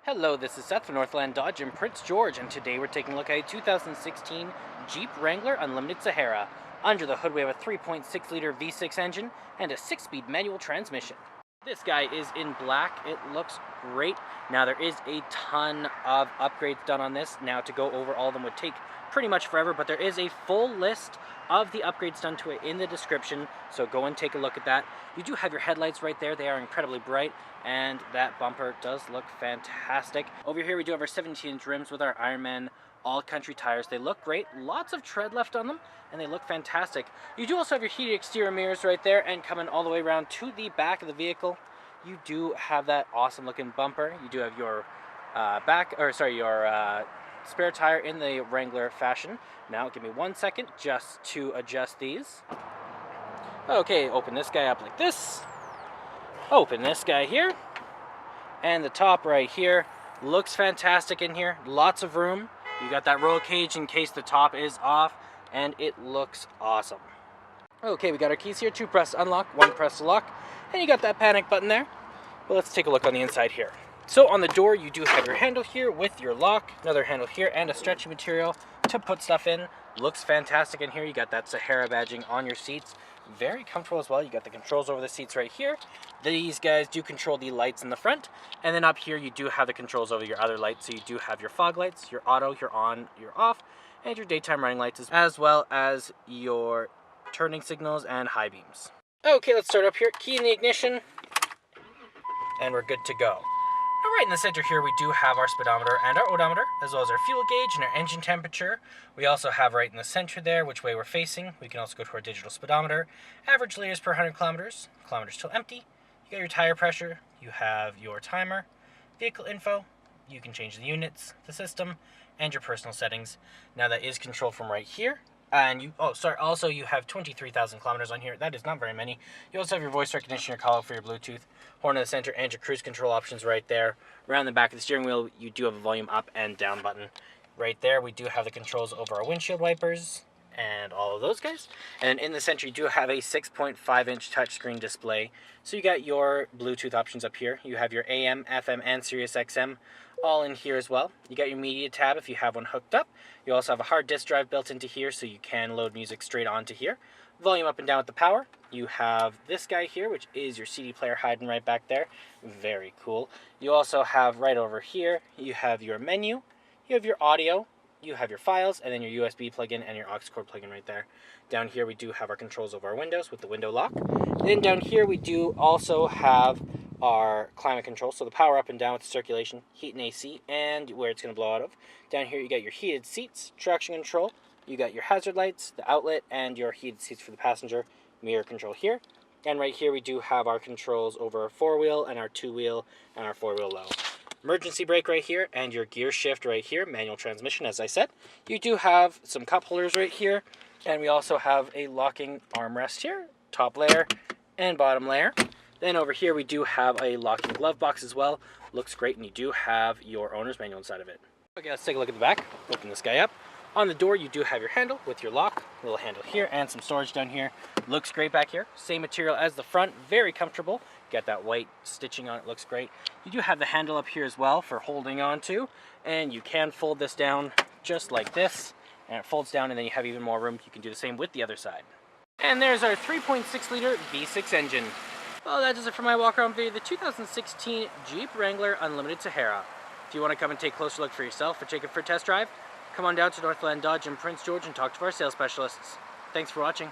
Hello, this is Seth from Northland Dodge in Prince George, and today we're taking a look at a 2016 Jeep Wrangler Unlimited Sahara. Under the hood we have a 3.6 liter V6 engine and a 6-speed manual transmission. This guy is in black. It looks great. Now there is a ton of upgrades done on this. Now to go over all of them would take pretty much forever, but there is a full list of the upgrades done to it in the description, so go and take a look at that. You do have your headlights right there. They are incredibly bright, and that bumper does look fantastic. Over here we do have our 17-inch rims with our Ironman all-country tires. They look great. Lots of tread left on them, and they look fantastic. You do also have your heated exterior mirrors right there, and coming all the way around to the back of the vehicle, you do have that awesome looking bumper. You do have your spare tire in the Wrangler fashion. Now give me 1 second just to adjust these. Okay, open this guy up like this. Open this guy here. And the top right here looks fantastic in here. Lots of room. You got that roll cage in case the top is off, and it looks awesome. Okay, we got our keys here. 2 press to unlock, 1 press to lock, and you got that panic button there. But let's take a look on the inside here. So on the door, you do have your handle here with your lock, another handle here, and a stretchy material to put stuff in. Looks fantastic in here. You got that Sahara badging on your seats. Very comfortable as well. You got the controls over the seats right here. These guys do control the lights in the front. And then up here, you do have the controls over your other lights. So you do have your fog lights, your auto, your on, your off, and your daytime running lights, as well as your turning signals and high beams. Okay, let's start up here. Key in the ignition, and we're good to go. Right in the center here, we do have our speedometer and our odometer, as well as our fuel gauge and our engine temperature. We also have right in the center there which way we're facing. We can also go to our digital speedometer, average liters per 100 kilometers, kilometers till empty. You got your tire pressure, you have your timer, vehicle info, you can change the units, the system, and your personal settings. Now that is controlled from right here. And also you have 23,000 kilometers on here. That is not very many. You also have your voice recognition, your call out for your Bluetooth, horn in the center, and your cruise control options right there. Around the back of the steering wheel, you do have a volume up and down button. Right there, we do have the controls over our windshield wipers and all of those guys. And in the center, you do have a 6.5-inch touchscreen display. So you got your Bluetooth options up here. You have your AM, FM, and Sirius XM all in here as well. You got your media tab if you have one hooked up. You also have a hard disk drive built into here, so you can load music straight onto here. Volume up and down with the power. You have this guy here, which is your CD player hiding right back there. Very cool. You also have right over here, you have your menu, you have your audio, you have your files, and then your USB plug-in and your aux cord plug-in right there. Down here we do have our controls over our windows with the window lock. Then down here we do also have our climate control, so the power up and down with the circulation, heat and AC, and where it's going to blow out of. Down here you got your heated seats, traction control, you got your hazard lights, the outlet, and your heated seats for the passenger, mirror control here. And right here we do have our controls over our 4-wheel and our 2-wheel and our 4-wheel low. Emergency brake right here, and your gear shift right here, manual transmission as I said. You do have some cup holders right here, and we also have a locking armrest here, top layer and bottom layer. Then over here we do have a locking glove box as well. Looks great, and you do have your owner's manual inside of it. Okay, let's take a look at the back. Open this guy up. On the door you do have your handle with your lock, little handle here, and some storage down here. Looks great back here. Same material as the front, very comfortable. Got that white stitching on it, looks great. You do have the handle up here as well for holding on to, and you can fold this down just like this, and it folds down, and then you have even more room. You can do the same with the other side. And there's our 3.6 liter V6 engine. Well, that does it for my walk around video of the 2016 Jeep Wrangler Unlimited Sahara. If you want to come and take a closer look for yourself or take it for a test drive, come on down to Northland Dodge in Prince George and talk to our sales specialists. Thanks for watching.